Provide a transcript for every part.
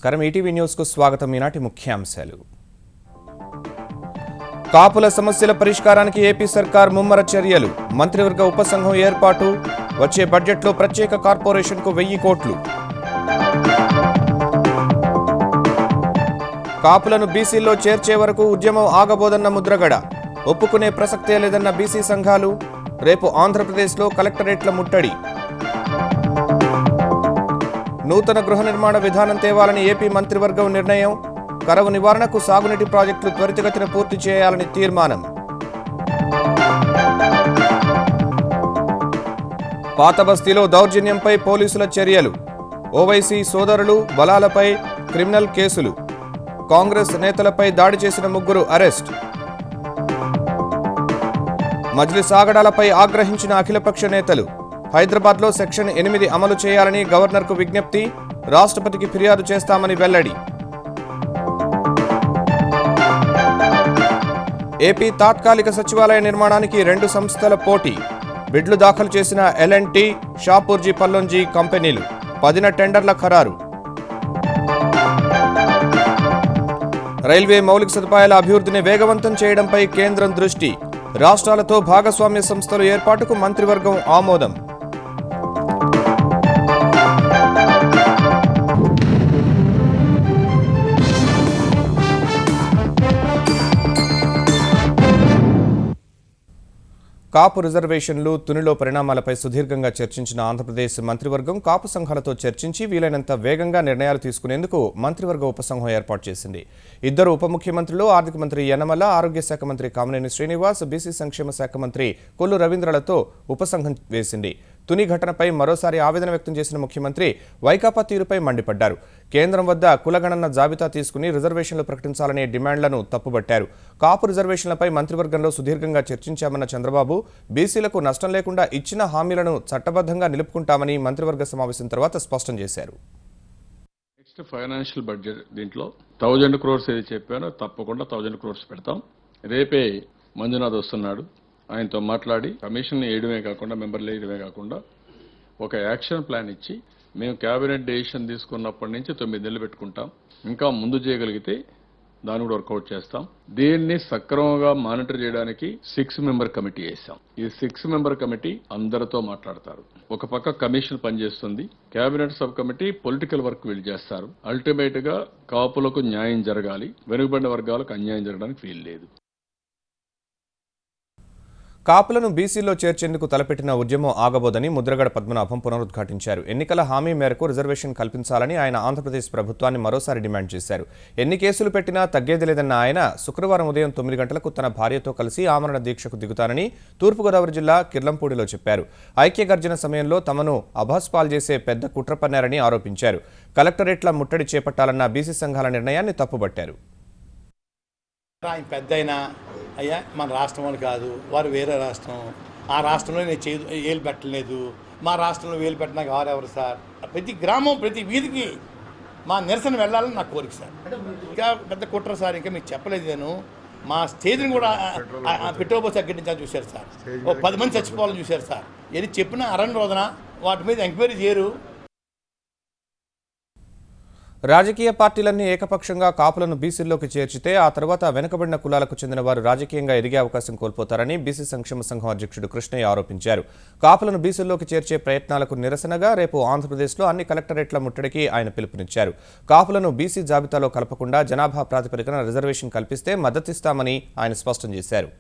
నమస్కారం ETV news కు స్వాగతం ఈనాటి ముఖ్యాంశాలు కాపుల సమస్యల పరిష్కారానికి ఏపీ సర్కార్ ముమ్మర చర్యలు మంత్రివర్గ ఉపసంఘం ఏర్పాటు వచ్చే బడ్జెట్లో ప్రత్యేక కార్పొరేషన్ కు 1000 కోట్లు కాపులను బీసీల్లో చేర్చే వరకు ఉద్యమం ఆగబోదన్న ముద్రగడ ఒప్పుకునే ప్రసక్తే లేదన్న బీసీ సంఘాలు రేపు ఆంధ్రప్రదేశ్లో కలెక్టరేట్ల ముట్టడి నూతన గృహ నిర్మాణ విధానం తేవాలని ఏపీ మంత్రివర్గం నిర్ణయం కరవు నివారణకు సాగునీటి ప్రాజెక్టులు త్వరితగతిన పూర్తి చేయాలని తీర్మానం పాత బస్తీలో దౌర్జన్యంపై పోలీసుల చర్యలు ఓవైసీ సోదరులు బలాలపై క్రిమినల్ కేసులు కాంగ్రెస్ నేతలపై దాడి చేసిన 3 అరెస్ట్ మజ్లిస్ ఆగడాలపై ఆగ్రహించిన అఖిలపక్ష నేతలు హైదరాబాద్లో సెక్షన్ 8 అమలు చేయాలని గవర్నర్కు విజ్ఞప్తి రాష్ట్రపతికి ఫిర్యాదు చేస్తామని వెల్లడి ఏపీ తాత్కాలిక సచివాలయ నిర్మాణానికి 2 సంస్థల పోటీ బిడ్లు దాఖలు చేసిన L&T షాపూర్జీ పల్లొంజీ కంపెనీలు 10 టెండర్ల ఖరారు రైల్వే మౌలిక సదుపాయాల అభివృద్ధిని వేగవంతం చేయడంపై కేంద్రం దృష్టి రాష్ట్రాలతో భాగస్వామ్య సంస్థల ఏర్పాటుకు మంత్రివర్గం ఆమోదం కాపు రిజర్వేషన్లు తునిలో పరిణామాలపై సుదీర్ఘంగా చర్చించిన ఆంధ్రప్రదేశ్ మంత్రివర్గం కాపు సంఘాలతో చర్చించి వీలైనంత వేగంగా నిర్ణయాలు తీసుకునేందుకు మంత్రివర్గ ఉపసంఘం ఏర్పాటు చేసింది 2 ఉప ముఖ్యమంత్రులు ఆర్థిక మంత్రి యనమల ఆరోగ్య శాఖ మంత్రి కామినేని శ్రీనివాస్ బీసీ సంక్షేమ శాఖ మంత్రి కొల్లు రవీంద్రలతో ఉపసంఘం వేసింది తుని ఘటనపై మరోసారి ఆవేదన వ్యక్తం చేసిన ముఖ్యమంత్రి వైకాపా తీరుపై మండిపడ్డారు కేంద్రం వద్ద కులగణన జాబితా తీసుకుని రిజర్వేషన్లు ప్రకటించాలనే డిమాండ్లను తప్పుబట్టారు కాపు రిజర్వేషన్లపై మంత్రివర్గంలో సుదీర్ఘంగా చర్చించామన్న చంద్రబాబు బీసీలకు నష్టం లేకుండా ఇచ్చిన హామీలను చట్టబద్ధంగా నిలుపుకుంటామని మంత్రివర్గ సమావేశం తర్వాత స్పష్టం చేశారు నెక్స్ట్ ఫైనాన్షియల్ బడ్జెట్ దీంట్లో 1000 crores ఏది చెప్పానో తప్పకుండా 1000 crores పెడతాం రేపే మంజునాథ్ వస్తున్నాడు ఆయనతో మాట్లాడి కమిషన్ వేయడమే కాకుండా మెంబర్లు వేయడమే కాకుండా ఒక యాక్షన్ ప్లాన్ ఇచ్చి మేము కేబినెట్ డెసిషన్ తీసుకున్నప్పటి నుంచి 9 నెలలు పెట్టుకుంటాం ఇంకా ముందు చేయగలిగితే దాన్ని కూడా వర్కౌట్ చేస్తాం దీన్ని సక్రమంగా మానిటర్ చేయడానికి 6 మెంబర్ కమిటీ వేసాం ఈ 6 మెంబర్ కమిటీ అందరితో మాట్లాడతారు ఒక పక్క కమిషన్ పనిచేస్తుంది cabinet sub committee political work వీళ్ళు చేస్తారు అల్టిమేట్ గా కాపులకు న్యాయం జరగాలి వెనుకబడిన వర్గాలకు అన్యాయం జరగడానికి వీలు లేదు కాపులను బీసీలో చేర్చేందుకు తలపెట్టిన ఉద్యమం ఆగబోదని ముద్రగడ పద్మనాభం పునరుద్ఘాటించారు ఎన్నికల హామీ మేరకు రిజర్వేషన్ కల్పించాలని ఆయన ఆంధ్రప్రదేశ్ ప్రభుత్వాన్ని మరోసారి డిమాండ్ చేశారు ఎన్ని కేసులు పెట్టినా తగ్గేది లేదన్న ఆయన శుక్రవారం ఉదయం 9 గంటలకు తన భార్యతో కలిసి ఆమరణ దీక్షకు దిగుతానని తూర్పుగోదావరి జిల్లా కిర్లంపూడిలో చెప్పారు ఐక్య గర్జన సమయంలో తమను అభాస్పాల్ చేసే పెద్ద కుట్ర పన్నారని ఆరోపించారు కలెక్టరేట్ల ముట్టడి చేపట్టాలన్న బీసీ సంఘాల నిర్ణయాన్ని తప్పుబట్టారు పెద్దయినా అయ్యా మన రాష్ట్రం అని కాదు వారు వేరే రాష్ట్రం ఆ రాష్ట్రంలో నేను ఏలు పెట్టలేదు మా రాష్ట్రంలో వేలు పెట్టినాక ఎవరు సార్ ప్రతి గ్రామం ప్రతి వీధికి మా నిరసన వెళ్ళాలని నా కోరిక సార్ ఇంకా పెద్ద కుట్ర సార్ ఇంకా మీకు చెప్పలేదు నేను మా స్టేజ్ని కూడా పెట్రోల్ బస్ అగ్గడించాలని చూశారు సార్ 10 మంది చచ్చిపోవాలని చూశారు సార్ ఏది చెప్పినా అరణ్య రోజున వాటి మీద ఎంక్వైరీ చేయరు రాజకీయ పార్టీలన్నీ ఏకపక్షంగా కాపులను బీసీల్లోకి చేర్చితే ఆ తర్వాత వెనుకబడిన కులాలకు చెందిన వారు రాజకీయంగా ఎదిగే అవకాశం కోల్పోతారని బీసీ సంక్షేమ సంఘం అధ్యక్షుడు కృష్ణయ్య ఆరోపించారు కాపులను బీసీల్లోకి చేర్చే ప్రయత్నాలకు నిరసనగా రేపు ఆంధ్రప్రదేశ్లో అన్ని కలెక్టరేట్ల ముట్టడికి ఆయన పిలుపునిచ్చారు కాపులను బీసీ జాబితాలో కలపకుండా జనాభా ప్రాతిపదికన రిజర్వేషన్ కల్పిస్తే మద్దతిస్తామని ఆయన స్పష్టం చేశారు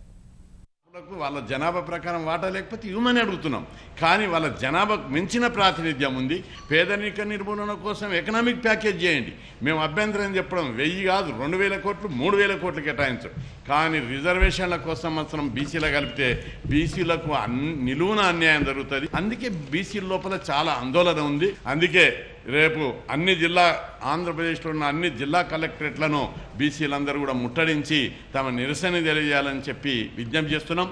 వాళ్ళ జనాభా ప్రకారం వాటా లేకపోతే ఇవ్వమని అడుగుతున్నాం కానీ వాళ్ళ జనాభాకు మించిన ప్రాతినిధ్యం ఉంది పేదరిక నిర్మూలన కోసం ఎకనామిక్ ప్యాకేజ్ చేయండి మేము అభ్యంతరం చెప్పడం 1000 కాదు 2000 కోట్లు 3000 కోట్లు కేటాయించడం కానీ రిజర్వేషన్ల కోసం మాత్రం బీసీలో కలిపితే బీసీలకు నిలువున అన్యాయం జరుగుతుంది అందుకే బీసీల లోపల చాలా ఆందోళన ఉంది అందుకే రేపు ఆంధ్రప్రదేశ్లో ఉన్న అన్ని జిల్లా కలెక్టరేట్లను బీసీలందరూ కూడా ముట్టడించి తమ నిరసన తెలియజేయాలని చెప్పి విజ్ఞప్తి చేస్తున్నాం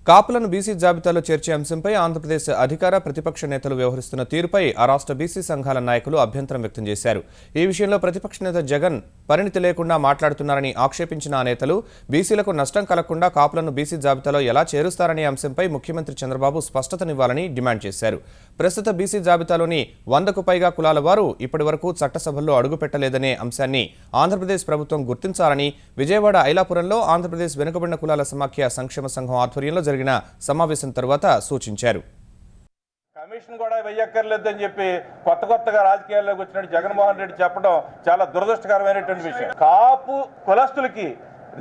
కాపులను బీసీ జాబితాలో చేర్చే అంశంపై ఆంధ్రప్రదేశ్ అధికార ప్రతిపక్ష నేతలు వ్యవహరిస్తున్న తీరుపై ఆ రాష్ట్ర బీసీ సంఘాల నాయకులు అభ్యంతరం వ్యక్తం చేశారు. ఈ విషయంలో ప్రతిపక్ష నేత జగన్ పరిణితి లేకుండా మాట్లాడుతున్నారని ఆక్షేపించిన ఆ నేతలు బీసీలకు నష్టం కలగకుండా కాపులను బీసీ జాబితాలో ఎలా చేరుస్తారనే అంశంపై ముఖ్యమంత్రి చంద్రబాబు స్పష్టతనివ్వాలని డిమాండ్ చేశారు. ప్రస్తుత బీసీ జాబితాలోని 100కు పైగా కులాల వారు ఇప్పటివరకు చట్టసభల్లో అడుగుపెట్టలేదనే అంశాన్ని ఆంధ్రప్రదేశ్ ప్రభుత్వం గుర్తించాలని విజయవాడ ఐలాపురంలో ఆంధ్రప్రదేశ్ వెనుకబడిన కులాల సమాఖ్య సంక్షేమ సంఘం ఆధ్వర్యంలో జరిగిన సమావేశం తర్వాత సూచించారు. కమిషన్ కూడా వెయ్యక్కర్లేదని చెప్పి కొత్తగా రాజకీయాల్లోకి వచ్చినట్టు జగన్మోహన్ రెడ్డి చెప్పడం చాలా దురదృష్టకరమైనటువంటి విషయం. కాపు కులస్తులకి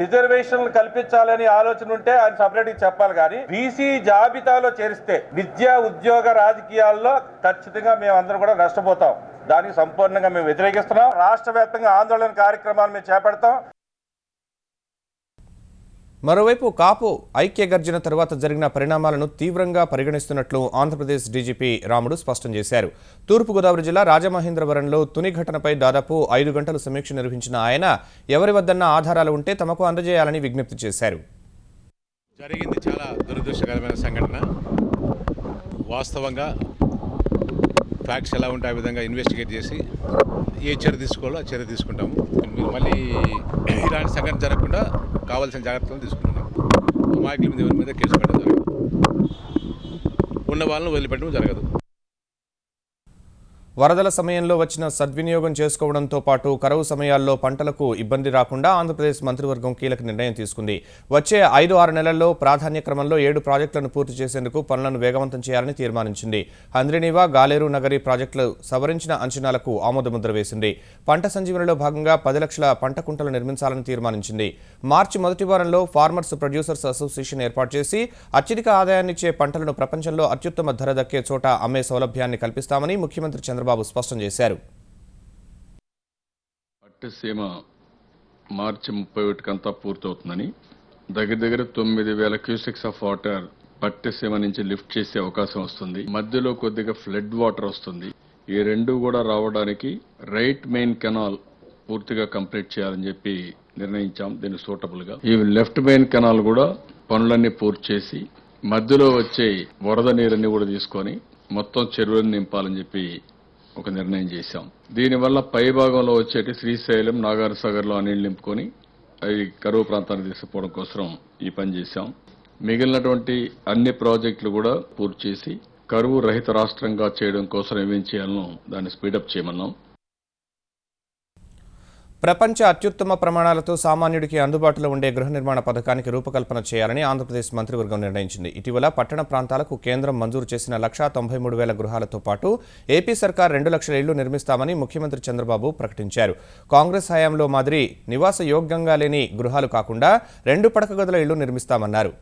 రిజర్వేషన్లు కల్పించాలని ఆలోచన ఉంటే ఆయన సపరేట్ గా చెప్పాలి. కానీ బీసీ జాబితాలో చేరిస్తే విద్యా ఉద్యోగ రాజకీయాల్లో ఖచ్చితంగా మేమందరం కూడా నష్టపోతాం. దానికి సంపూర్ణంగా మేము వ్యతిరేకిస్తున్నాం. రాష్ట్ర వ్యాప్తంగా ఆందోళన కార్యక్రమాలు మేము చేపడతాం. మరోవైపు కాపు ఐక్య గర్జన తర్వాత జరిగిన పరిణామాలను తీవ్రంగా పరిగణిస్తున్నట్లు ఆంధ్రప్రదేశ్ డీజీపీ రాముడు స్పష్టం చేశారు. తూర్పుగోదావరి జిల్లా రాజమహేంద్రవరంలో తుని ఘటనపై దాదాపు 5 గంటలు సమీక్ష నిర్వహించిన ఆయన ఎవరి వద్దన్న ఆధారాలు ఉంటే తమకు అందజేయాలని విజ్ఞప్తి చేశారు. జరిగింది చాలా దురదృష్టకరమైన సంఘటన. వాస్తవంగా ఫ్యాక్ట్స్ ఎలా ఉంటే ఆ విధంగా ఇన్వెస్టిగేట్ చేసి ఏ చర్య తీసుకోవాలో ఆ చర్య తీసుకుంటాము. మీరు మళ్ళీ ఇలాంటి సంఘటన జరగకుండా కావాల్సిన జాగ్రత్తలు తీసుకుంటున్నాము. అమాయకుల మీద ఎవరి మీద కేసు పెట్టడం జరగదు. ఉన్న వాళ్ళని వదిలిపెట్టడం జరగదు. వరదల సమయంలో వచ్చిన సద్వినియోగం చేసుకోవడంతో పాటు కరువు సమయాల్లో పంటలకు ఇబ్బంది రాకుండా ఆంధ్రప్రదేశ్ మంత్రివర్గం కీలక నిర్ణయం తీసుకుంది. వచ్చే 5-6 నెలల్లో ప్రాధాన్య క్రమంలో 7 ప్రాజెక్టులను పూర్తి చేసేందుకు పనులను వేగవంతం చేయాలని తీర్మానించింది. హంద్రినీవా, గాలేరు నగరి ప్రాజెక్టులు సవరించిన అంచనాలకు ఆమోదముద్ర వేసింది. పంట సంజీవనిలో భాగంగా 10 లక్షల పంట కుంటలు నిర్మించాలని తీర్మానించింది. మార్చి మొదటి వారంలో ఫార్మర్స్ ప్రొడ్యూసర్స్ అసోసియేషన్ ఏర్పాటు చేసి అత్యధిక ఆదాయాన్నిచ్చే పంటలను ప్రపంచంలో అత్యుత్తమ ధర దక్కే చోట అమ్మే సౌలభ్యాన్ని కల్పిస్తామని ముఖ్యమంత్రి చంద్రబాబు స్పష్టం చేశారు. పట్టిసీమ మార్చి 31కంతా పూర్తవుతుందని, దగ్గర 9,000 క్యూసెక్స్ ఆఫ్ వాటర్ పట్టిసీమ నుంచి లిఫ్ట్ చేసే అవకాశం వస్తుంది. మధ్యలో కొద్దిగా ఫ్లడ్ వాటర్ వస్తుంది. ఈ రెండు కూడా రావడానికి రైట్ మెయిన్ కెనాల్ పూర్తిగా కంప్లీట్ చేయాలని చెప్పి నిర్ణయించాం. దీనికి సూటబుల్ గా ఈ లెఫ్ట్ మెయిన్ కెనాల్ కూడా పనులన్నీ పూర్తి చేసి మధ్యలో వచ్చే వరద నీరన్నీ కూడా తీసుకొని మొత్తం చెరువులను నింపాలని చెప్పి ఒక నిర్ణయం చేశాం. దీనివల్ల పై భాగంలో వచ్చేటి శ్రీశైలం, నాగార్జునసాగర్లో నీళ్లు నింపుకొని అవి కరువు ప్రాంతానికి తీసుకుపోవడం కోసం ఈ పని చేశాం. మిగిలినటువంటి అన్ని ప్రాజెక్టులు కూడా పూర్తి చేసి కరువు రహిత రాష్ట్రంగా చేయడం కోసం ఏమేం చేయాలనో దాన్ని స్పీడప్ చేయమన్నాం. ప్రపంచ అత్యుత్తమ ప్రమాణాలతో సామాన్యుడికి అందుబాటులో ఉండే గృహ నిర్మాణ పథకానికి రూపకల్పన చేయాలని ఆంధ్రప్రదేశ్ మంత్రివర్గం నిర్ణయించింది. ఇటీవల పట్టణ ప్రాంతాలకు కేంద్రం మంజూరు చేసిన 193,000 గృహాలతో పాటు ఏపీ సర్కార్ 2 లక్షల ఇళ్లు నిర్మిస్తామని ముఖ్యమంత్రి చంద్రబాబు ప్రకటించారు. కాంగ్రెస్ హయాంలో మాదిరి నివాస యోగ్యంగా లేని గృహాలు కాకుండా 2 పడక గదుల ఇళ్లు నిర్మిస్తామన్నారు.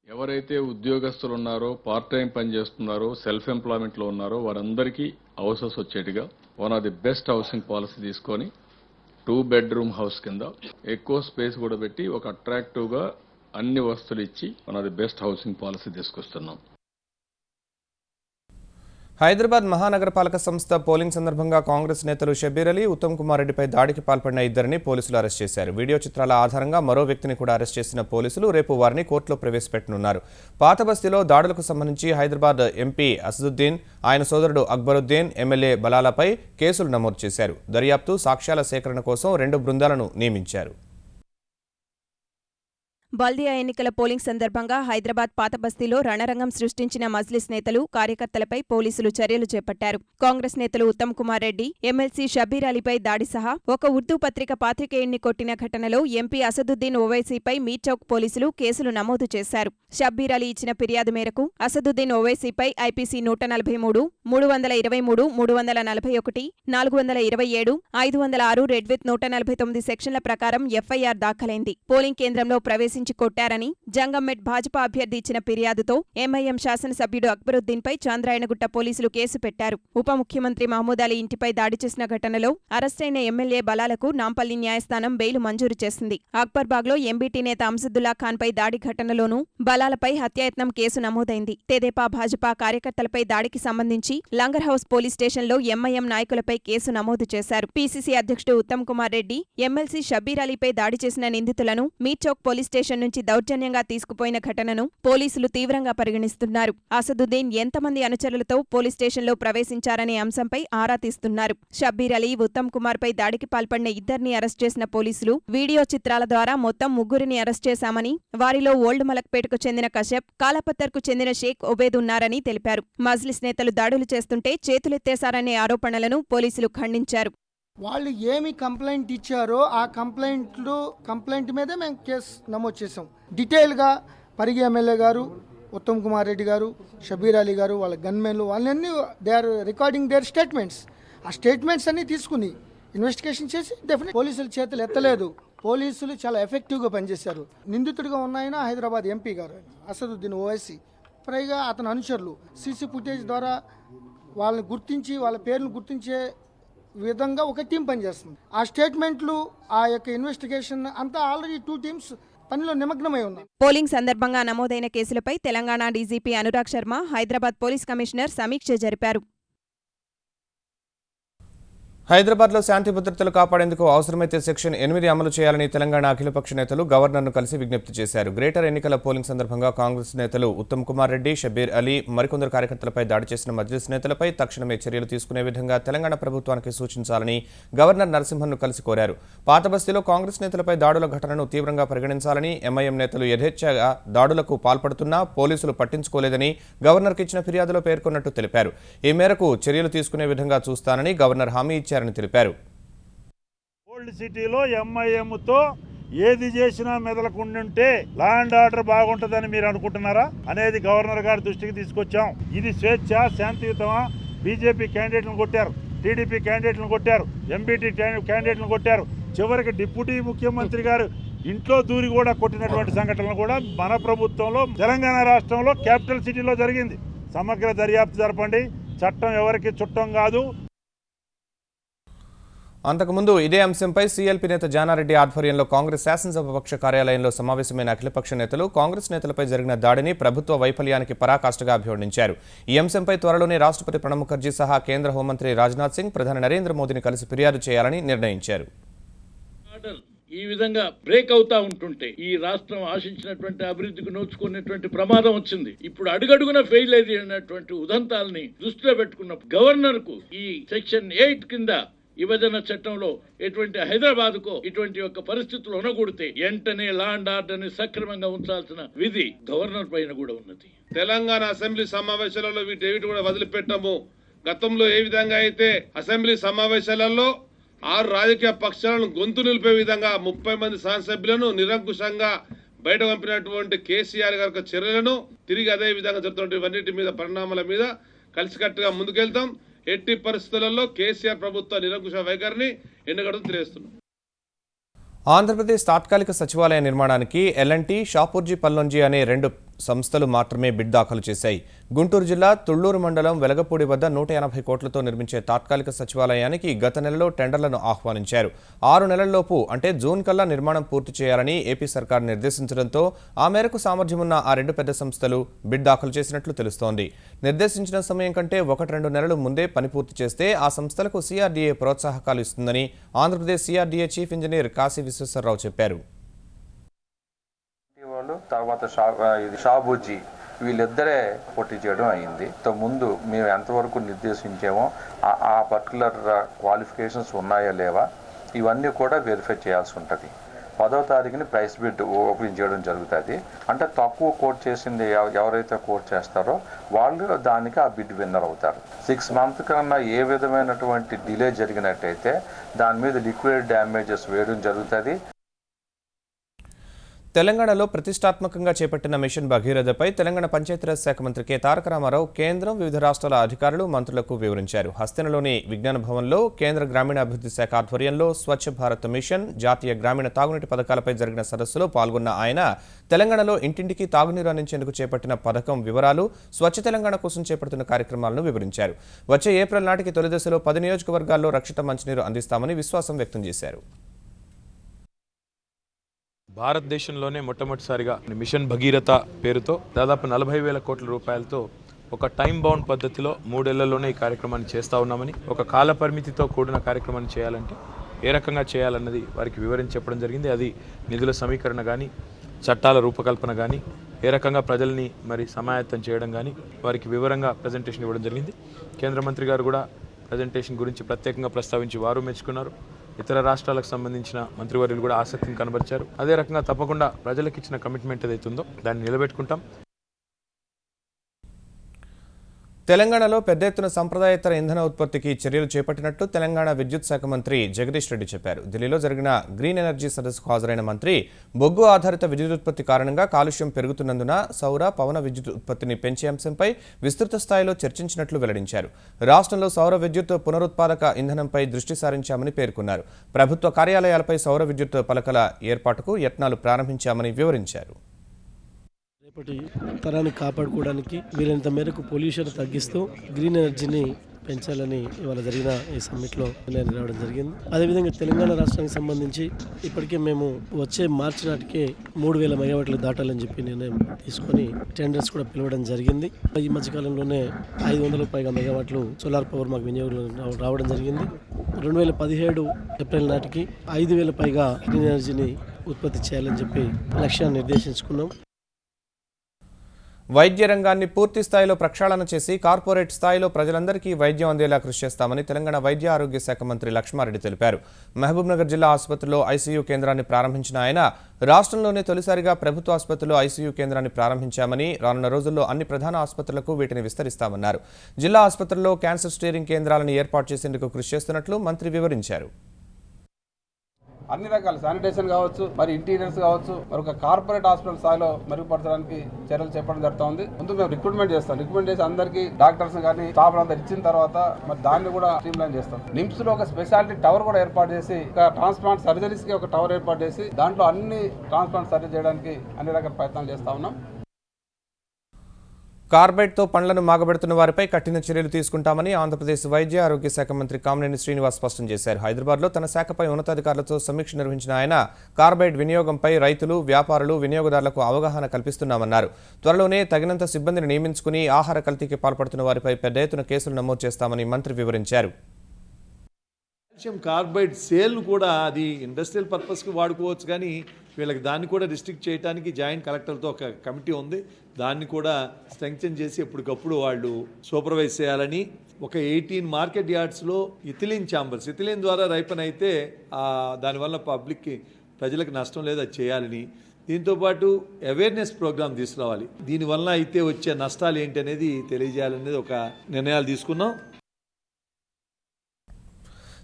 ఎవరైతే ఉద్యోగస్తులు ఉన్నారో, పార్ట్ టైం పని చేస్తున్నారో, సెల్ఫ్ ఎంప్లాయ్మెంట్ లో ఉన్నారో వారందరికీ హౌసెస్ వచ్చేట్టుగా one of the best housing policy తీసుకొని 2 బెడ్రూమ్ హౌస్ కింద ఎక్కువ స్పేస్ కూడా పెట్టి ఒక అట్రాక్టివ్ గా అన్ని వస్తువులు ఇచ్చి one of the best housing policy తీసుకొస్తున్నాం. హైదరాబాద్ మహానగరపాలక సంస్థ పోలింగ్ సందర్భంగా కాంగ్రెస్ నేతలు షబ్బీర్ అలీ, ఉత్తమ్ కుమార్ రెడ్డిపై దాడికి పాల్పడిన 2 పోలీసులు అరెస్ట్ చేశారు. వీడియో చిత్రాల ఆధారంగా మరో వ్యక్తిని కూడా అరెస్ట్ చేసిన పోలీసులు రేపు వారిని కోర్టులో ప్రవేశపెట్టనున్నారు. పాత బస్తీలో దాడులకు సంబంధించి హైదరాబాద్ ఎంపీ అసదుద్దీన్, ఆయన సోదరుడు అక్బరుద్దీన్, ఎమ్మెల్యే బలాలపై కేసులు నమోదు చేశారు. దర్యాప్తు, సాక్ష్యాల సేకరణ కోసం 2 బృందాలను నియమించారు. బల్దియా ఎన్నికల పోలింగ్ సందర్భంగా హైదరాబాద్ పాత బస్తీలో రణరంగం సృష్టించిన మజ్లిస్ నేతలు, కార్యకర్తలపై పోలీసులు చర్యలు చేపట్టారు. కాంగ్రెస్ నేతలు ఉత్తమ్ కుమార్ రెడ్డి, ఎమ్మెల్సీ షబ్బీర్ అలీపై దాడి సహా ఒక ఉర్దూ పత్రిక పాత్రికేయుణ్ణి కొట్టిన ఘటనలో ఎంపీ అసదుద్దీన్ ఓవైసీపై మీర్చౌక్ పోలీసులు కేసులు నమోదు చేశారు. షబ్బీర్ అలీ ఇచ్చిన ఫిర్యాదు మేరకు అసదుద్దీన్ ఓవైసీపై ఐపీసీ 143, 323, 341, 427, 506, రెడ్ విత్ 149 సెక్షన్ల ప్రకారం ఎఫ్ఐఆర్ దాఖలైంది. పోలింగ్ కేంద్రంలో ప్రవేశించి కొట్టారని జంగంమెట్ భాజపా అభ్యర్థి ఇచ్చిన ఫిర్యాదుతో ఎంఐఎం శాసనసభ్యుడు అక్బరుద్దీన్పై చాంద్రాయణగుట్ట పోలీసులు కేసు పెట్టారు. ఉప ముఖ్యమంత్రి మహమూద్ అలీ ఇంటిపై దాడి చేసిన ఘటనలో అరెస్టైన ఎమ్మెల్యే బలాలకు నాంపల్లి న్యాయస్థానం బెయిల్ మంజూరు చేసింది. అక్బర్బాగ్లో ఎంబీటీ నేత అంసుద్దుల్లా ఖాన్పై దాడి ఘటనలోనూ బలాలపై హత్యాయత్నం కేసు నమోదైంది. తెదేపా భాజపా కార్యకర్తలపై దాడికి సంబంధించి లంగర్ హౌస్ పోలీస్ స్టేషన్లో ఎంఐఎం నాయకులపై కేసు నమోదు చేశారు. పీసీసీ అధ్యక్షుడు ఉత్తమ్ కుమార్ రెడ్డి, ఎమ్మెల్సీ షబ్బీర్ అలీపై దాడి చేసిన నిందితులను మీర్చౌక్ పోలీస్ స్టేషన్ స్టేషన్ నుంచి దౌర్జన్యంగా తీసుకుపోయిన ఘటనను పోలీసులు తీవ్రంగా పరిగణిస్తున్నారు. అసదుద్దీన్ ఎంతమంది అనుచరులతో పోలీస్ స్టేషన్లో ప్రవేశించారనే అంశంపై ఆరా తీస్తున్నారు. షబ్బీర్ అలీ, ఉత్తమ్ కుమార్పై దాడికి పాల్పడిన ఇద్దరిని అరెస్ట్ చేసిన పోలీసులు వీడియో చిత్రాల ద్వారా మొత్తం 3 అరెస్ట్ చేశామని, వారిలో ఓల్డ్ మలక్పేటకు చెందిన కశ్యప్, కాలాపత్తర్కు చెందిన షేక్ ఒబేద్ ఉన్నారని తెలిపారు. మజ్లిస్ నేతలు దాడులు చేస్తుంటే చేతులెత్తేశారనే ఆరోపణలను పోలీసులు ఖండించారు. వాళ్ళు ఏమి కంప్లైంట్ ఇచ్చారో ఆ కంప్లైంట్ మీదే మేము కేసు నమోదు చేసాం. డీటెయిల్గా పరిగి ఎమ్మెల్యే గారు, ఉత్తమ్ కుమార్ రెడ్డి గారు, షబీర్ అలీ గారు, వాళ్ళ గన్మెన్లు, వాళ్ళన్నీ they are recording their statements. ఆ స్టేట్మెంట్స్ అన్నీ తీసుకుని ఇన్వెస్టిగేషన్ చేసి డెఫినెట్ పోలీసులు చేతులు ఎత్తలేదు. పోలీసులు చాలా ఎఫెక్టివ్గా పనిచేశారు. నిందితుడిగా ఉన్నాయన హైదరాబాద్ ఎంపీ గారు అసదుద్దీన్ ఓవైసీ, పైగా అతని అనుచరులు. సీసీ ఫుటేజ్ ద్వారా వాళ్ళని గుర్తించి వాళ్ళ పేర్లను గుర్తించే విధంగా ఒక టీం పనిచేస్తుంది. ఆ స్టేట్మెంట్లు, ఆ యొక్క ఇన్వెస్టిగేషన్ అంతా ఆల్రెడీ 2 టీమ్స్ పనిలో నిమగ్నమై ఉంది. పోలింగ్ సందర్భంగా నమోదైన కేసులపై Telangana DGP Anurag Sharma, Hyderabad police commissioner సమీక్ష జరిపారు. హైదరాబాద్లో శాంతి భద్రతలు కాపాడేందుకు అవసరమైతే సెక్షన్ 8 అమలు చేయాలని తెలంగాణ అఖిలపక్ష నేతలు గవర్నర్ను కలిసి విజ్ఞప్తి చేశారు. గ్రేటర్ ఎన్నికల పోలింగ్ సందర్భంగా కాంగ్రెస్ నేతలు ఉత్తమ్ కుమార్ రెడ్డి, షబీర్ అలీ, మరికొందరు కార్యకర్తలపై దాడి చేసిన మజ్లిస్ నేతలపై తక్షణమే చర్యలు తీసుకునే విధంగా తెలంగాణ ప్రభుత్వానికి సూచించాలని గవర్నర్ నరసింహన్ను కలిసి కోరారు. పాతబస్తీలో కాంగ్రెస్ నేతలపై దాడుల ఘటనను తీవ్రంగా పరిగణించాలని, ఎంఐఎం నేతలు యథేచ్ఛగా దాడులకు పాల్పడుతున్నా పోలీసులు పట్టించుకోలేదని గవర్నర్కి ఇచ్చిన ఫిర్యాదులో పేర్కొన్నట్టు తెలిపారు. ఈ మేరకు చర్యలు తీసుకునే విధంగా చూస్తానని గవర్నర్ హామీ ఇచ్చారు. తెలిపారు. ఓల్డ్ సిటీలో ఎంఐఎంతో ఏది చేసినా మెదలకుండుంటే లా అండ్ ఆర్డర్ బాగుంటుందని మీరు అనుకుంటున్నారా అనేది గవర్నర్ గారి దృష్టికి తీసుకొచ్చాం. ఇది స్వేచ్ఛ, శాంతియుతమా? బీజేపీ క్యాండిడేట్లను కొట్టారు, టీడీపీ క్యాండిడేట్లను కొట్టారు, ఎంబీటీ క్యాండిడేట్లను కొట్టారు, చివరికి డిప్యూటీ ముఖ్యమంత్రి గారు ఇంట్లో దూరి కూడా కొట్టినటువంటి సంఘటనలు కూడా మన ప్రభుత్వంలో తెలంగాణ రాష్ట్రంలో క్యాపిటల్ సిటీలో జరిగింది. సమగ్ర దర్యాప్తు జరపండి. చట్టం ఎవరికి చుట్టం కాదు. అంతకుముందు ఇదే అంశంపై సీఎల్పీ నేత జానారెడ్డి ఆధ్వర్యంలో కాంగ్రెస్ శాసనసభాపక్ష కార్యాలయంలో సమావేశమైన అఖిలపక్ష నేతలు కాంగ్రెస్ నేతలపై జరిగిన దాడిని ప్రభుత్వ వైఫల్యానికి పరాకాష్ఠగా అభివర్ణించారు. ఈ అంశంపై త్వరలోనే రాష్ట్రపతి ప్రణబ్ ముఖర్జీ సహా కేంద్ర హోంమంత్రి రాజ్నాథ్ సింగ్, ప్రధాని నరేంద్ర మోదీని కలిసి ఫిర్యాదు చేయాలని నిర్ణయించారు. ఈ విధంగా బ్రేక్ అవుతా ఉంటుంటే ఈ రాష్ట్రం ఆశించినటువంటి అభివృద్ధికి నోచుకునేటువంటి ప్రమాదం వచ్చింది. ఇప్పుడు అడుగడుగున ఫెయిల్ అయినటువంటి ఉదంతాలని దృష్టిలో పెట్టుకున్న గవర్నర్ కు ఈ సెక్షన్ 8 కింద విభజన చట్టంలో ఎటువంటి హైదరాబాద్ కు ఇటువంటి యొక్క పరిస్థితులు ఉండకూడితే వెంటనే లా అండ్ ఆర్డర్ ని సక్రమంగా ఉంచాల్సిన విధి గవర్నర్ పైన కూడా ఉన్నది. తెలంగాణ అసెంబ్లీ సమావేశాలలో వీటి కూడా వదిలిపెట్టము. గతంలో ఏ విధంగా అయితే అసెంబ్లీ సమావేశాలలో 6 రాజకీయ పక్షాలను గొంతు నిలిపే విధంగా 30 మంది శాసనసభ్యులను నిరంకుశంగా బయట పంపినటువంటి కేసీఆర్ గారి చర్యలను తిరిగి అదే విధంగా జరుగుతున్నటువంటి మీద పరిణామాల మీద కలిసికట్టుగా ముందుకెళ్తాం. ఎట్టి పరిస్థితులలో కేసీఆర్ ప్రభుత్వ నిరంకుశ వైఖరిని ఎన్నికడు తెలియజేస్తున్నాం. ఆంధ్రప్రదేశ్ తాత్కాలిక సచివాలయ నిర్మాణానికి ఎల్ఎన్టీ, షాపూర్జీ పల్లంజీ అనే 2 సంస్థలు మాత్రమే బిడ్ దాఖలు చేశాయి. గుంటూరు జిల్లా తుళ్లూరు మండలం వెలగపూడి వద్ద 180 కోట్లతో నిర్మించే తాత్కాలిక సచివాలయానికి గత నెలలో టెండర్లను ఆహ్వానించారు. 6 నెలల్లోపు అంటే జూన్ కల్లా నిర్మాణం పూర్తి చేయాలని ఏపీ సర్కార్ నిర్దేశించడంతో ఆ మేరకు సామర్థ్యమున్న ఆ 2 పెద్ద సంస్థలు బిడ్ దాఖలు చేసినట్లు తెలుస్తోంది. నిర్దేశించిన సమయం కంటే 1-2 నెలలు ముందే పని పూర్తి చేస్తే ఆ సంస్థలకు సిఆర్డీఏ ప్రోత్సాహకాలు ఇస్తుందని Andhra Pradesh CRDA chief engineer Kashi Visweswararao చెప్పారు. తర్వాత షాబూజీ వీళ్ళిద్దరే పోటీ చేయడం అయింది. ముందు మేము ఎంతవరకు నిర్దేశించామో ఆ పర్టికులర్ క్వాలిఫికేషన్స్ ఉన్నాయా లేవా ఇవన్నీ కూడా వెరిఫై చేయాల్సి ఉంటుంది. 10వ తారీఖుని ప్రైస్ బిడ్ ఓపెన్ చేయడం జరుగుతుంది. అంటే తక్కువ కోట్ చేసింది ఎవరైతే కోట్ చేస్తారో వాళ్ళు దానికి ఆ బిడ్ విన్నర్ అవుతారు. 6 months కన్నా ఏ విధమైనటువంటి డిలే జరిగినట్టయితే దాని మీద లిక్విడ్ డ్యామేజెస్ వేయడం జరుగుతుంది. తెలంగాణలో ప్రతిష్టాత్మకంగా చేపట్టిన మిషన్ భగీరథపై తెలంగాణ పంచాయతీరాజ్ శాఖ మంత్రి కె తారక రామారావు కేంద్రం, వివిధ రాష్ట్రాల అధికారులు, మంత్రులకు వివరించారు. హస్తినలోని విజ్ఞాన భవన్లో కేంద్ర గ్రామీణాభివృద్ధి శాఖ ఆధ్వర్యంలో స్వచ్ఛ భారత్ మిషన్, జాతీయ గ్రామీణ తాగునీటి పథకాలపై జరిగిన సదస్సులో పాల్గొన్న ఆయన తెలంగాణలో ఇంటింటికి తాగునీరు అందించేందుకు చేపట్టిన పథకం వివరాలు, స్వచ్ఛ తెలంగాణ కోసం చేపడుతున్న కార్యక్రమాలను వివరించారు. వచ్చే ఏప్రిల్ నాటికి తొలి దశలో 10 నియోజకవర్గాల్లో రక్షిత మంచినీరు అందిస్తామని విశ్వాసం వ్యక్తం చేశారు. భారతదేశంలోనే మొట్టమొదటిసారిగా మిషన్ భగీరథ పేరుతో దాదాపు 40,000 కోట్ల రూపాయలతో ఒక టైం బౌండ్ పద్ధతిలో 3 ఏళ్లలోనే ఈ కార్యక్రమాన్ని చేస్తూ ఉన్నామని, ఒక కాల పరిమితితో కూడిన కార్యక్రమాన్ని చేయాలంటే ఏ రకంగా చేయాలన్నది వారికి వివరించి చెప్పడం జరిగింది. అది నిధుల సమీకరణ కానీ, చట్టాల రూపకల్పన కానీ ఏ రకంగా ప్రజల్ని మరి సమాయత్తం చేయడం కానీ వారికి వివరంగా ప్రజెంటేషన్ ఇవ్వడం జరిగింది. కేంద్ర మంత్రి గారు కూడా ప్రజెంటేషన్ గురించి ప్రత్యేకంగా ప్రస్తావించి వారు మెచ్చుకున్నారు. ఇతర రాష్ట్రాలకు సంబంధించిన మంత్రివర్యులు కూడా ఆసక్తిని కనబరిచారు. అదే రకంగా తప్పకుండా ప్రజలకు ఇచ్చిన కమిట్మెంట్ ఏదైతుందో దాన్ని నిలబెట్టుకుంటాం. తెలంగాణలో పెద్ద ఎత్తున సంప్రదాయేతర ఇంధన ఉత్పత్తికి చర్యలు చేపట్టినట్టు తెలంగాణ విద్యుత్ శాఖ మంత్రి జగదీష్ రెడ్డి చెప్పారు. ఢిల్లీలో జరిగిన గ్రీన్ ఎనర్జీ సదస్సుకు హాజరైన మంత్రి బొగ్గు ఆధారిత విద్యుత్ ఉత్పత్తి కారణంగా కాలుష్యం పెరుగుతున్నందున సౌర పవన విద్యుత్ ఉత్పత్తిని పెంచే అంశంపై విస్తృత స్థాయిలో చర్చించినట్లు వెల్లడించారు. రాష్ట్రంలో సౌర విద్యుత్ పునరుత్పాదక ఇంధనంపై దృష్టి సారించామని పేర్కొన్నారు. ప్రభుత్వ కార్యాలయాలపై సౌర విద్యుత్ పలకల ఏర్పాటుకు యత్నాలు ప్రారంభించామని వివరించారు. రేపటి తరాన్ని కాపాడుకోవడానికి వీలైనంత మేరకు పొల్యూషన్ తగ్గిస్తూ గ్రీన్ ఎనర్జీని పెంచాలని ఇవాళ జరిగిన ఈ సమ్మిట్లో నిర్ణయం రావడం జరిగింది. అదేవిధంగా తెలంగాణ రాష్ట్రానికి సంబంధించి ఇప్పటికే మేము వచ్చే మార్చి నాటికే 3000 మెగావాట్లు దాటాలని చెప్పి నిర్ణయం తీసుకొని టెండర్స్ కూడా పిలవడం జరిగింది. ఈ మధ్యకాలంలోనే 500కు పైగా మెగావాట్లు సోలార్ పవర్ మాకు వినియోగంలో రావడం జరిగింది. 2017 ఏప్రిల్ నాటికి 5000 పైగా గ్రీన్ ఎనర్జీని ఉత్పత్తి చేయాలని చెప్పి లక్ష్యాన్ని నిర్దేశించుకున్నాం. వైద్య రంగాన్ని పూర్తి స్థాయిలో ప్రక్షాళన చేసి కార్పొరేట్ స్థాయిలో ప్రజలందరికీ వైద్యం అందేలా కృషి చేస్తామని తెలంగాణ వైద్య ఆరోగ్య శాఖ మంత్రి లక్ష్మారెడ్డి తెలిపారు. మహబూబ్నగర్ జిల్లా ఆసుపత్రిలో ఐసీయూ కేంద్రాన్ని ప్రారంభించిన ఆయన రాష్ట్రంలోనే తొలిసారిగా ప్రభుత్వ ఆసుపత్రిలో ఐసీయూ కేంద్రాన్ని ప్రారంభించామని, రానున్న రోజుల్లో అన్ని ప్రధాన ఆసుపత్రులకు వీటిని విస్తరిస్తామన్నారు. జిల్లా ఆసుపత్రుల్లో క్యాన్సర్ స్టీరింగ్ కేంద్రాలను ఏర్పాటు చేసేందుకు కృషి చేస్తున్నట్లు మంత్రి వివరించారు. అన్ని రకాల శానిటేషన్ కావచ్చు, మరి ఇంటీరియర్స్ కావచ్చు, మరి ఒక కార్పొరేట్ హాస్పిటల్ స్థాయిలో మెరుగుపరచడానికి చర్యలు చేపట్టడం జరుగుతుంది. ముందు మేము రిక్రూట్మెంట్ చేసి అందరికీ డాక్టర్స్ కానీ స్టాఫ్ అంతా ఇచ్చిన తర్వాత మరి దాన్ని కూడా స్ట్రీమ్ లైన్ చేస్తాం. నిమ్స్ లో ఒక స్పెషాలిటీ టవర్ కూడా ఏర్పాటు చేసి ట్రాన్స్ప్లాంట్ సర్జరీస్ కి ఒక టవర్ ఏర్పాటు చేసి దాంట్లో అన్ని ట్రాన్స్ప్లాంట్ సర్జరీ చేయడానికి అన్ని రకాల ప్రయత్నాలు చేస్తా ఉన్నాం. కార్బైడ్తో పండ్లను మాగబెడుతున్న వారిపై కఠిన చర్యలు తీసుకుంటామని ఆంధ్రప్రదేశ్ వైద్య ఆరోగ్య శాఖ మంత్రి కామినేని శ్రీనివాస్ స్పష్టం చేశారు. హైదరాబాద్లో తన శాఖపై ఉన్నతాధికారులతో సమీక్ష నిర్వహించిన ఆయన కార్బైడ్ వినియోగంపై రైతులు, వ్యాపారులు, వినియోగదారులకు అవగాహన కల్పిస్తున్నామన్నారు. త్వరలోనే తగినంత సిబ్బందిని నియమించుకుని ఆహార కల్తీకి పాల్పడుతున్న వారిపై పెద్ద ఎత్తున కేసులు నమోదు చేస్తామని మంత్రి వివరించారు. కార్బైడ్ సేల్ కూడా అది ఇండస్ట్రియల్ పర్పస్కి వాడుకోవచ్చు, కానీ వీళ్ళకి దాన్ని కూడా రిస్ట్రిక్ట్ చేయడానికి జాయింట్ కలెక్టర్తో ఒక కమిటీ ఉంది. దాన్ని కూడా స్ట్రెంగ్థెన్ చేసి ఎప్పటికప్పుడు వాళ్ళు సూపర్వైజ్ చేయాలని, ఒక 18 మార్కెట్ యార్డ్స్లో ఇథిలిన్ ఛాంబర్స్, ఇథిలిన్ ద్వారా రైపన్ అయితే దానివల్ల ప్రజలకు నష్టం లేదు, అది చేయాలని, దీంతోపాటు అవేర్నెస్ ప్రోగ్రామ్ తీసుకురావాలి. దీనివల్ల అయితే వచ్చే నష్టాలు ఏంటి అనేది తెలియజేయాలనేది ఒక నిర్ణయాలు తీసుకున్నాం.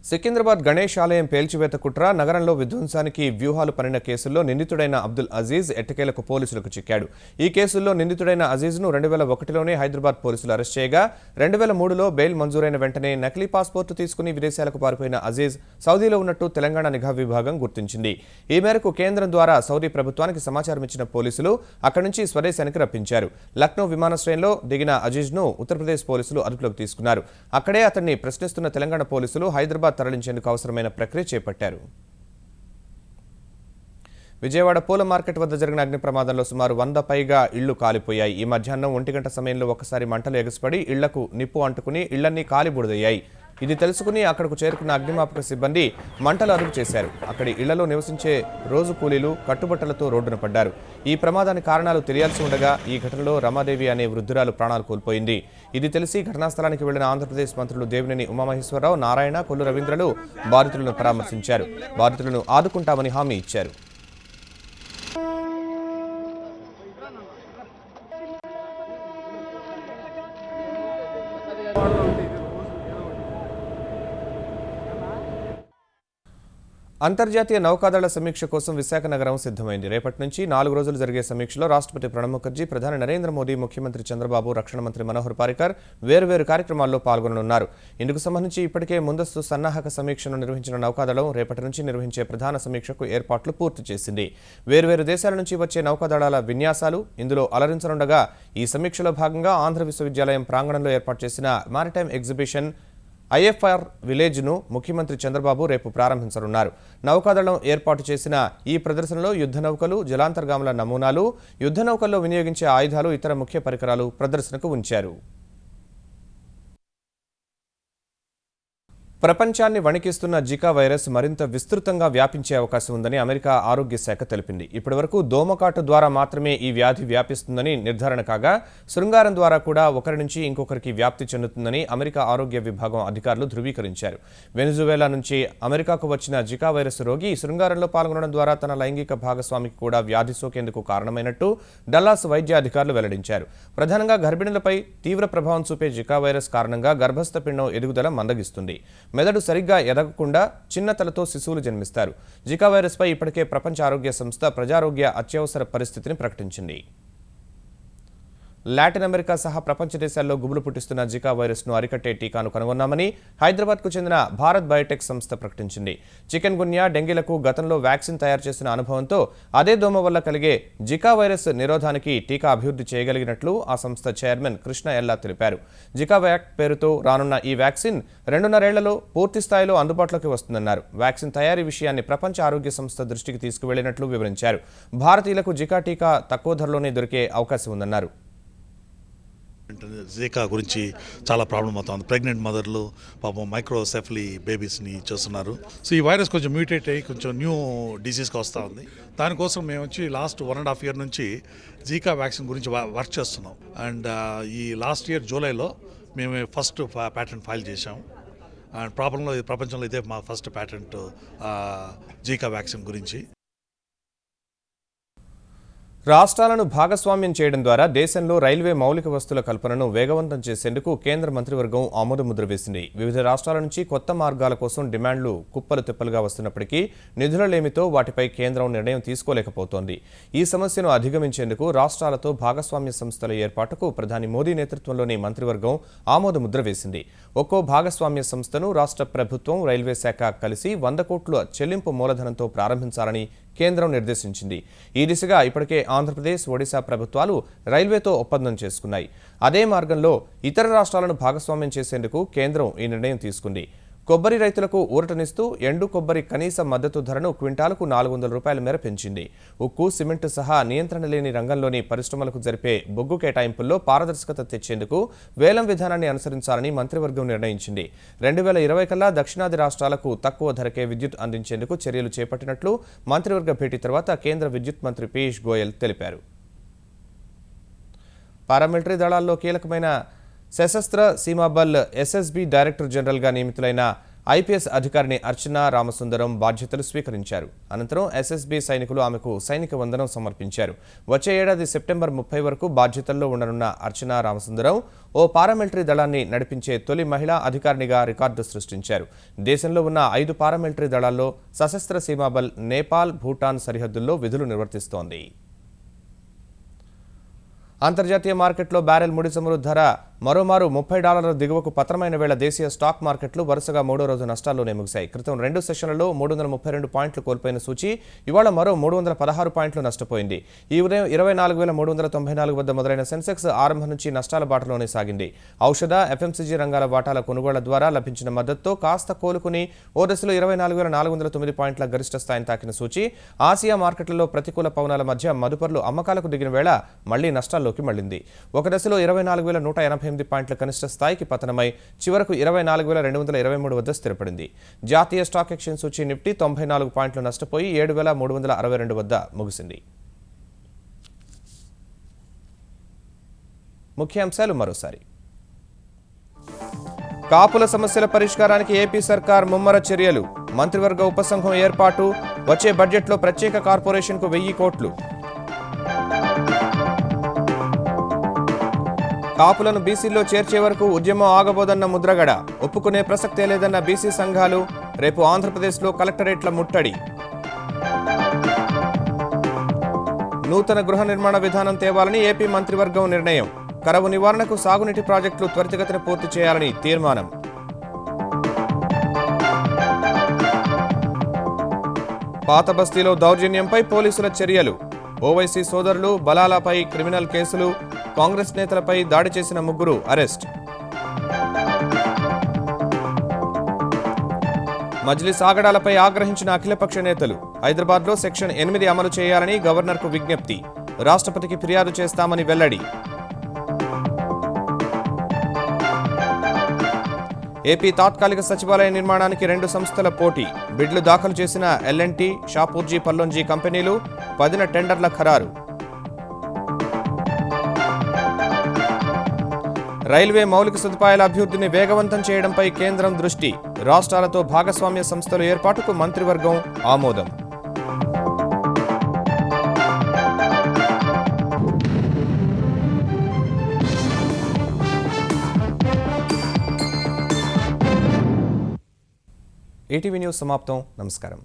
సికింద్రాబాద్ గణేష్ ఆలయం పేల్చివేత కుట్ర, నగరంలో విధ్వంసానికి వ్యూహాలు పన్నిన కేసుల్లో నిందితుడైన అబ్దుల్ అజీజ్ ఎట్టకేలకు పోలీసులకు చిక్కాడు. ఈ కేసుల్లో నిందితుడైన అజీజ్ను 2001లోనే హైదరాబాద్ పోలీసులు అరెస్ట్ చేయగా 2003లో బెయిల్ మంజూరైన వెంటనే నకిలీ పాస్పోర్టు తీసుకుని విదేశాలకు పారిపోయిన అజీజ్ సౌదీలో ఉన్నట్టు తెలంగాణ నిఘా విభాగం గుర్తించింది. ఈ మేరకు కేంద్రం ద్వారా సౌదీ ప్రభుత్వానికి సమాచారం ఇచ్చిన పోలీసులు అక్కడి నుంచి స్వదేశానికి రప్పించారు. లక్నో విమానాశ్రయంలో దిగిన అజీజ్ను ఉత్తరప్రదేశ్ పోలీసులు అదుపులోకి తీసుకున్నారు. అక్కడే అతన్ని ప్రశ్నిస్తున్న తెలంగాణ పోలీసులు హైదరాబాద్ తరలించేందుకు అవసరమైన ప్రక్రియ చేపట్టారు. విజయవాడ పూల మార్కెట్ వద్ద జరిగిన అగ్ని ప్రమాదంలో సుమారు 100 పైగా ఇళ్లు కాలిపోయాయి. ఈ మధ్యాహ్నం 1 గంట సమయంలో ఒకసారి మంటలు ఎగసిపడి ఇళ్లకు నిప్పు అంటుకుని ఇళ్లన్నీ కాలిబూడిదయ్యాయి. ఇది తెలుసుకుని అక్కడకు చేరుకున్న అగ్నిమాపక సిబ్బంది మంటలు అదుపు చేశారు. అక్కడి ఇళ్లలో నివసించే రోజు కూలీలు కట్టుబట్టలతో రోడ్డున పడ్డారు. ఈ ప్రమాదానికి కారణాలు తెలియాల్సి ఉండగా ఈ ఘటనలో రమాదేవి అనే వృద్ధురాలు ప్రాణాలు కోల్పోయింది. ఇది తెలిసి ఘటనా స్థలానికి వెళ్లిన ఆంధ్రప్రదేశ్ మంత్రులు దేవినేని ఉమామహేశ్వరరావు, నారాయణ, కొల్లు రవీంద్రలు బాధితులను పరామర్శించారు. బాధితులను ఆదుకుంటామని హామీ ఇచ్చారు. అంతర్జాతీయ నౌకాదళ సమీక్ష కోసం విశాఖ నగరం సిద్ధమైంది. రేపటి నుంచి 4 రోజులు జరిగే సమీక్షలో రాష్ట్రపతి ప్రణబ్ ముఖర్జీ, ప్రధాని నరేంద్ర మోదీ, ముఖ్యమంత్రి చంద్రబాబు, రక్షణ మంత్రి మనోహర్ పారికర్ వేర్వేరు కార్యక్రమాల్లో పాల్గొననున్నారు. ఇందుకు సంబంధించి ఇప్పటికే ముందస్తు సన్నాహక సమీక్షను నిర్వహించిన నౌకాదళం రేపటి నుంచి నిర్వహించే ప్రధాన సమీక్షకు ఏర్పాట్లు పూర్తి చేసింది. వేర్వేరు దేశాల నుంచి వచ్చే నౌకాదళాల విన్యాసాలు ఇందులో అలరించనుండగా ఈ సమీక్షలో భాగంగా ఆంధ్ర విశ్వవిద్యాలయం ప్రాంగణంలో ఏర్పాటు చేసిన మారిటైమ్ ఎగ్జిబిషన్ ఐఎఫ్ఆర్ విలేజ్ను ముఖ్యమంత్రి చంద్రబాబు రేపు ప్రారంభించనున్నారు. నౌకాదళం ఏర్పాటు చేసిన ఈ ప్రదర్శనలో యుద్ధ నౌకలు, జలాంతర్గాముల నమూనాలు, యుద్ధ నౌకల్లో వినియోగించే ఆయుధాలు, ఇతర ముఖ్య పరికరాలు ప్రదర్శనకు ఉంచారు. ప్రపంచాన్ని వణికిస్తున్న జికా వైరస్ మరింత విస్తృతంగా వ్యాపించే అవకాశం ఉందని అమెరికా ఆరోగ్య శాఖ తెలిపింది. ఇప్పటివరకు దోమకాటు ద్వారా మాత్రమే ఈ వ్యాధి వ్యాపిస్తుందని నిర్ధారణ కాగా శృంగారం ద్వారా కూడా ఒకరి నుంచి ఇంకొకరికి వ్యాప్తి చెందుతుందని అమెరికా ఆరోగ్య విభాగం అధికారులు ధృవీకరించారు. వెనిజువేలా నుంచి అమెరికాకు వచ్చిన జికా వైరస్ రోగి శృంగారంలో పాల్గొనడం ద్వారా తన లైంగిక భాగస్వామికి కూడా వ్యాధి సోకేందుకు కారణమైనట్టు డల్లాస్ వైద్య అధికారులు వెల్లడించారు. ప్రధానంగా గర్భిణులపై తీవ్ర ప్రభావం చూపే జికా వైరస్ కారణంగా గర్భస్థ పిండం ఎదుగుదల మందగిస్తుంది. మెదడు సరిగ్గా ఎదగకుండా చిన్న తలతో శిశువులు జన్మిస్తారు. జికా వైరస్పై ఇప్పటికే ప్రపంచ ఆరోగ్య సంస్థ ప్రజారోగ్య అత్యవసర పరిస్థితిని ప్రకటించింది. లాటిన్ అమెరికా సహా ప్రపంచ దేశాల్లో గుబులు పుట్టిస్తున్న జికా వైరస్ను అరికట్టే టీకాను కనుగొన్నామని హైదరాబాద్కు చెందిన భారత్ బయోటెక్ సంస్థ ప్రకటించింది. చికెన్ గున్యా, డెంగీలకు గతంలో వ్యాక్సిన్ తయారు చేసిన అనుభవంతో అదే దోమ వల్ల కలిగే జికా వైరస్ నిరోధానికి టీకా అభివృద్ధి చేయగలిగినట్లు ఆ సంస్థ చైర్మన్ కృష్ణ ఎల్లా తెలిపారు. జికా వ్యాక్ పేరుతో రానున్న ఈ వ్యాక్సిన్ 2.5 ఏళ్లలో పూర్తి స్థాయిలో అందుబాటులోకి వస్తుందన్నారు. వ్యాక్సిన్ తయారీ విషయాన్ని ప్రపంచ ఆరోగ్య సంస్థ దృష్టికి తీసుకువెళ్లినట్లు వివరించారు. భారతీయులకు జికా టీకా తక్కువ ధరలోనే దొరికే అవకాశం ఉందన్నారు. జీకా గురించి చాలా ప్రాబ్లం అవుతుంది. ప్రెగ్నెంట్ మదర్లు పాపం మైక్రోసెఫలీ బేబీస్ని చేస్తున్నారు. సో ఈ వైరస్ కొంచెం మ్యూటేట్ అయ్యి కొంచెం న్యూ డిసీజ్గా వస్తూ ఉంది. దానికోసం మేము వచ్చి లాస్ట్ 1.5 year నుంచి జీకా వ్యాక్సిన్ గురించి వర్క్ చేస్తున్నాం. అండ్ ఈ లాస్ట్ ఇయర్ జూలైలో మేము ఫస్ట్ ప్యాటెంట్ ఫైల్ చేశాం. అండ్ ప్రపంచంలో ఇదే మా ఫస్ట్ ప్యాటెంట్ జీకా వ్యాక్సిన్ గురించి. రాష్ట్రాలను భాగస్వామ్యం చేయడం ద్వారా దేశంలో రైల్వే మౌలిక వస్తువుల కల్పనను వేగవంతం చేసేందుకు కేంద్ర మంత్రివర్గం ఆమోదముద్ర వేసింది. వివిధ రాష్ట్రాల నుంచి కొత్త మార్గాల కోసం డిమాండ్లు కుప్పలు తిప్పలుగా వస్తున్నప్పటికీ నిధుల లేమితో వాటిపై కేంద్రం నిర్ణయం తీసుకోలేకపోతోంది. ఈ సమస్యను అధిగమించేందుకు రాష్ట్రాలతో భాగస్వామ్య సంస్థల ఏర్పాటుకు ప్రధాని మోదీ నేతృత్వంలోని మంత్రివర్గం ఆమోదముద్ర వేసింది. ఒక్కో భాగస్వామ్య సంస్థను రాష్ట్ర ప్రభుత్వం, రైల్వే శాఖ కలిసి 100 కోట్ల చెల్లింపు మూలధనంతో ప్రారంభించాలని కేంద్రం నిర్దేశించింది. ఈ దిశగా ఇప్పటికే ఆంధ్రప్రదేశ్, ఒడిశా ప్రభుత్వాలు రైల్వేతో ఒప్పందం చేసుకున్నాయి. అదే మార్గంలో ఇతర రాష్ట్రాలను భాగస్వామ్యం చేసేందుకు కేంద్రం ఈ నిర్ణయం తీసుకుంది. కొబ్బరి రైతులకు ఊరటనిస్తూ ఎండు కొబ్బరి కనీస మద్దతు ధరను క్వింటాలకు 400 రూపాయల మేర పెంచింది. ఉక్కు, సిమెంటు సహా నియంత్రణ లేని రంగంలోని పరిశ్రమలకు జరిపే బొగ్గు కేటాయింపుల్లో పారదర్శకత తెచ్చేందుకు వేలం విధానాన్ని అనుసరించాలని మంత్రివర్గం నిర్ణయించింది. 2020 కల్లా దక్షిణాది రాష్ట్రాలకు తక్కువ ధరకే విద్యుత్ అందించేందుకు చర్యలు చేపట్టినట్లు మంత్రివర్గ భేటీ తర్వాత కేంద్ర విద్యుత్ మంత్రి పీయూష్ గోయల్ తెలిపారు. పారామిలిటరీ దళాల్లో కీలకమైన సశస్త్ర సీమాబల్ ఎస్ఎస్బి డైరెక్టర్ జనరల్గా నియమితులైన ఐపీఎస్ అధికారిని అర్చనా రామసుందరం బాధ్యతలు స్వీకరించారు. అనంతరం ఎస్ఎస్బి సైనికులు ఆమెకు సైనిక వందనం సమర్పించారు. వచ్చే ఏడాది సెప్టెంబర్ 30 వరకు బాధ్యతల్లో ఉండనున్న అర్చనా రామసుందరం ఓ పారామిలిటరీ దళాన్ని నడిపించే తొలి మహిళా అధికారినిగా రికార్డు సృష్టించారు. దేశంలో ఉన్న 5 పారామిలిటరీ దళాల్లో సశస్త్ర సీమాబల్ నేపాల్, భూటాన్ సరిహద్దుల్లో విధులు నిర్వర్తిస్తోంది. అంతర్జాతీయ మార్కెట్లో బ్యారెల్ ముడి చమురు ధర మరోమారు $30 దిగువకు పతనమైన వేళ దేశీయ స్టాక్ మార్కెట్లు వరుసగా 3వ రోజు నష్టాల్లోనే ముగిశాయి. క్రితం 2 సెషన్లలో 332 పాయింట్లు కోల్పోయిన సూచీ ఇవాళ మరో 316 పాయింట్లు నష్టపోయింది. ఈ ఉదయం 24,394 వద్ద మొదలైన సెన్సెక్స్ ఆరంభం నుంచి నష్టాల బాటలోనే సాగింది. ఔషధ, ఎఫ్ఎంసీజీ రంగాల వాటాల కొనుగోళ్ల ద్వారా లభించిన మద్దతుతో కాస్త కోలుకుని ఓ దశలో 24,409 పాయింట్ల గరిష్ట స్థాయిని తాకిన సూచీ ఆసియా మార్కెట్లలో ప్రతికూల పవనాల మధ్య మదుపర్లు అమ్మకాలకు దిగిన వేళ మళ్లీ నష్టాల్లోకి మళ్లింది. ఒక దశలో 24,188 పాయింట్ల కనిష్ట స్థాయికి పతనమై చివరకు 24,223 వద్ద స్థిరపడింది. జాతీయ స్టాక్ ఎక్స్చేంజ్ సూచీ నిఫ్టీ 94 పాయింట్లు నష్టపోయి 7,362 వద్ద ముగిసింది. ముఖ్యాంశాలు మరోసారి. కాపుల సమస్యల పరిష్కారానికి ఏపీ సర్కార్ ముమ్మర చర్యలు. మంత్రివర్గ ఉపసంఘం ఏర్పాటు. వచ్చే బడ్జెట్లో ప్రత్యేక కార్పొరేషన్కు 1000 కోట్లు. కాపులను బీసీల్లో చేర్చే వరకు ఉద్యమం ఆగబోదన్న ముద్రగడ. ఒప్పుకునే ప్రసక్తే లేదన్న బీసీ సంఘాలు. రేపు ఆంధ్రప్రదేశ్లో కలెక్టరేట్ల ముట్టడి. నూతన గృహ నిర్మాణ విధానం తేవాలని ఏపీ మంత్రివర్గం నిర్ణయం. కరవు నివారణకు సాగునీటి ప్రాజెక్టులు త్వరితగతిన పూర్తి చేయాలని తీర్మానం. పాత బస్తీలో దౌర్జన్యంపై పోలీసుల చర్యలు. ఓవైసీ సోదరులు, బలాలపై క్రిమినల్ కేసులు. కాంగ్రెస్ నేతలపై దాడి చేసిన 3 అరెస్ట్. మజ్లిస్ ఆగడాలపై ఆగ్రహించిన అఖిలపక్ష నేతలు. హైదరాబాద్లో సెక్షన్ 8 అమలు చేయాలని గవర్నర్కు విజ్ఞప్తి. రాష్ట్రపతికి ఫిర్యాదు చేస్తామని వెల్లడి. ఏపీ తాత్కాలిక సచివాలయ నిర్మాణానికి 2 సంస్థల పోటీ. బిడ్లు దాఖలు చేసిన L&T, షాపూర్జీ పల్లోంజీ కంపెనీలు. 10 టెండర్ల ఖరారు. రైల్వే మౌలిక సదుపాయాల అభివృద్ధిని వేగవంతం చేయడంపై కేంద్రం దృష్టి. రాష్ట్రాలతో భాగస్వామ్య సంస్థల ఏర్పాటుకు మంత్రివర్గం ఆమోదం. ఈటీవీ న్యూస్ సమాప్తం. నమస్కారం.